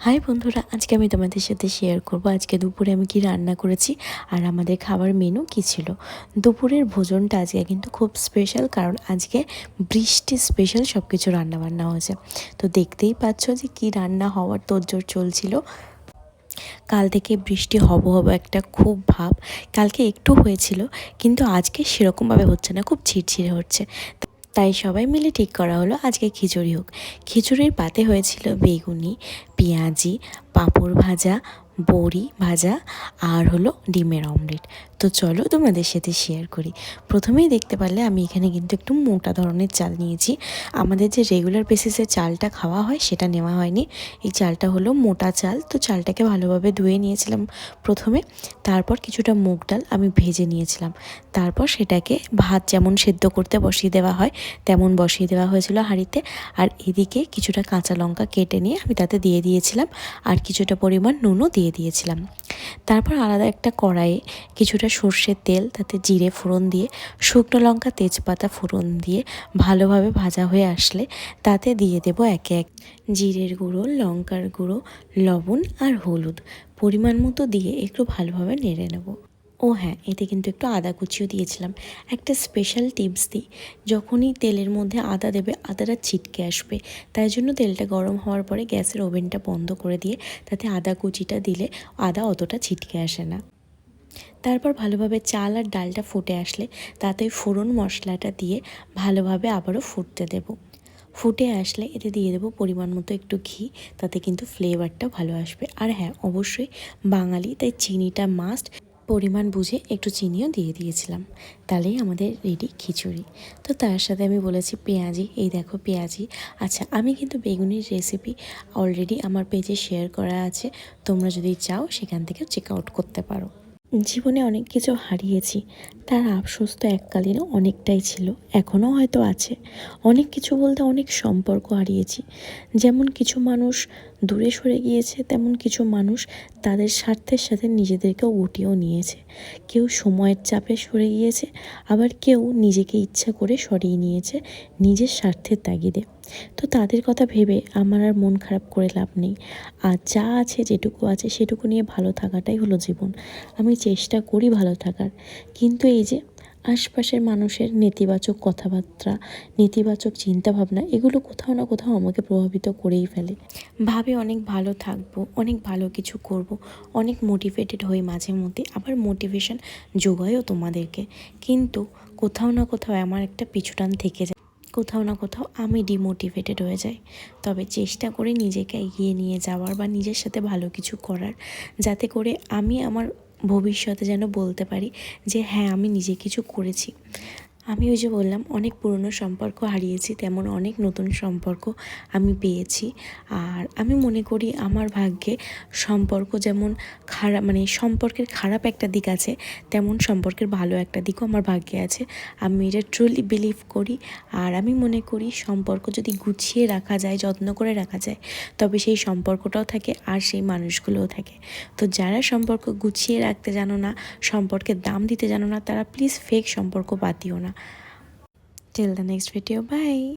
High বন্ধুরা, আজকে আমি তোমাদের সাথে শেয়ার করব আজকে দুপুরে আমি কি রান্না করেছি আর আমাদের খাবার মেনু কি ছিল। দুপুরের ভোজনটা আজকে কিন্তু খুব স্পেশাল, কারণ আজকে বৃষ্টি স্পেশাল সব কিছু রান্নাবান্না হয়েছে। তো দেখতেই পাচ্ছ যে কি রান্না হওয়ার তোড়জোড় চলছিল। কাল থেকে বৃষ্টি হব একটা খুব ভাব। কালকে একটু হয়েছিল, কিন্তু আজকে সেরকমভাবে হচ্ছে না, খুব ঝিরঝিরে হচ্ছে। তাই সবাই মিলে ঠিক করা হলো আজকে খিচুড়ি হোক। খিচুড়ির পাতে হয়েছিল বেগুনি, পেঁয়াজি, পাঁপড় ভাজা, বড়ি ভাজা আর হলো ডিমের অমলেট। তো চলো তোমাদের সাথে শেয়ার করি। প্রথমেই দেখতে পারলে আমি এখানে কিন্তু একটু মোটা ধরনের চাল নিয়েছি। আমাদের যে রেগুলার বেসিসে চালটা খাওয়া হয় সেটা নেওয়া হয়নি। এই চালটা হলো মোটা চাল। তো চালটাকে ভালোভাবে ধুয়ে নিয়েছিলাম প্রথমে। তারপর কিছুটা মুগ ডাল আমি ভেজে নিয়েছিলাম। তারপর সেটাকে ভাত যেমন সেদ্ধ করতে বসিয়ে দেওয়া হয় তেমন বসিয়ে দেওয়া হয়েছিল হাঁড়িতে। আর এদিকে কিছুটা কাঁচা লঙ্কা কেটে নিয়ে আমি তাতে দিয়ে দিয়েছিলাম, আর কিছুটা পরিমাণ নুনও দিয়ে দিয়েছিলাম। তারপর আলাদা একটা কড়াইয়ে কিছুটা সর্ষের তেল, তাতে জিরে ফোড়ন দিয়ে, শুকনো লঙ্কা তেজপাতা ফোড়ন দিয়ে ভালোভাবে ভাজা হয়ে আসলে তাতে দিয়ে দেব একে এক জিরের গুঁড়ো, লঙ্কার গুঁড়ো, লবণ আর হলুদ পরিমাণ মতো দিয়ে একটু ভালোভাবে নেড়ে নেব। ও হ্যাঁ, এতে কিন্তু একটু আদা কুচিও দিয়েছিলাম। একটা স্পেশাল টিপস দিই, যখনই তেলের মধ্যে আদা দেবে আদাটা ছিটকে আসবে, তাই জন্য তেলটা গরম হওয়ার পরে গ্যাসের ওভেনটা বন্ধ করে দিয়ে তাতে আদা কুচিটা দিলে আদা অতটা ছিটকে আসে না। তারপর ভালোভাবে চাল আর ডালটা ফুটে আসলে তাতে ফোড়ন মশলাটা দিয়ে ভালোভাবে আবারও ফুটতে দেব। ফুটে আসলে এতে দিয়ে দেবো পরিমাণ মতো একটু ঘি, তাতে কিন্তু ফ্লেভারটা ভালো আসবে। আর হ্যাঁ, অবশ্যই বাঙালি তাই চিনিটা মাস্ট, পরিমাণ বুঝে একটু চিনিও দিয়ে দিয়েছিলাম। তাহলেই আমাদের রেডি খিচুড়ি। তো তার সাথে আমি বলেছি পেঁয়াজি, এই দেখো পেঁয়াজি। আচ্ছা, আমি কিন্তু বেগুনির রেসিপি অলরেডি আমার পেজে শেয়ার করা আছে, তোমরা যদি চাও সেখান থেকে চেক আউট করতে পারো। জীবনে অনেক কিছু হারিয়েছি, তার আফসোস তো এককালীন অনেকটাই ছিল, এখনও হয়তো আছে। অনেক কিছু বলতে অনেক সম্পর্ক হারিয়েছি। যেমন কিছু মানুষ দূরে সরে গিয়েছে, তেমন কিছু মানুষ তাদের স্বার্থের সাথে নিজেদেরকেও গুটিয়েও নিয়েছে। কেউ সময়ের চাপে সরে গিয়েছে, আবার কেউ নিজেকে ইচ্ছা করে সরিয়ে নিয়েছে নিজের স্বার্থের তাগিদে। তো তাদের কথা ভেবে আমার আর মন খারাপ করে লাভ নেই। আর যা আছে, যেটুকু আছে সেটুকু নিয়ে ভালো থাকাটাই হলো জীবন। আমি চেষ্টা করি ভালো থাকার, কিন্তু এই যে আশপাশের মানুষের নেতিবাচক কথাবার্তা, নেতিবাচক চিন্তাভাবনা, এগুলো কোথাও না কোথাও আমাকে প্রভাবিত করেই ফেলে। ভাবে অনেক ভালো থাকবো, অনেক ভালো কিছু করব, অনেক মোটিভেটেড হই মাঝে মধ্যে, আবার মোটিভেশন যোগায়ও তোমাদেরকে। কিন্তু কোথাও না কোথাও আমার একটা পিছুটান থেকে যায়, কোথাও না কোথাও আমি ডিমোটিভেটেড হয়ে যাই। তবে চেষ্টা করি নিজেকে এগিয়ে নিয়ে যাওয়ার বা নিজের সাথে ভালো কিছু করার, যাতে করে আমি আমার ভবিষ্যতে যেন বলতে পারি যে হ্যাঁ, আমি নিজে কিছু করেছি। আমি ওই যে বললাম অনেক পুরনো সম্পর্ক হারিয়েছি, তেমন অনেক নতুন সম্পর্ক আমি পেয়েছি। আর আমি মনে করি আমার ভাগ্যে সম্পর্ক যেমন খারাপ, মানে সম্পর্কের খারাপ একটা দিক আছে, তেমন সম্পর্কের ভালো একটা দিকও আমার ভাগ্যে আছে। আমি এটা ট্রুলি বিলিভ করি। আর আমি মনে করি সম্পর্ক যদি গুছিয়ে রাখা যায়, যত্ন করে রাখা যায়, তবে সেই সম্পর্কটাও থাকে আর সেই মানুষগুলোও থাকে। তো যারা সম্পর্ক গুছিয়ে রাখতে জানো না, সম্পর্কের দাম দিতে জানো না, তারা প্লিজ ফেক সম্পর্ক বাদ দিও না। Till the next video, bye.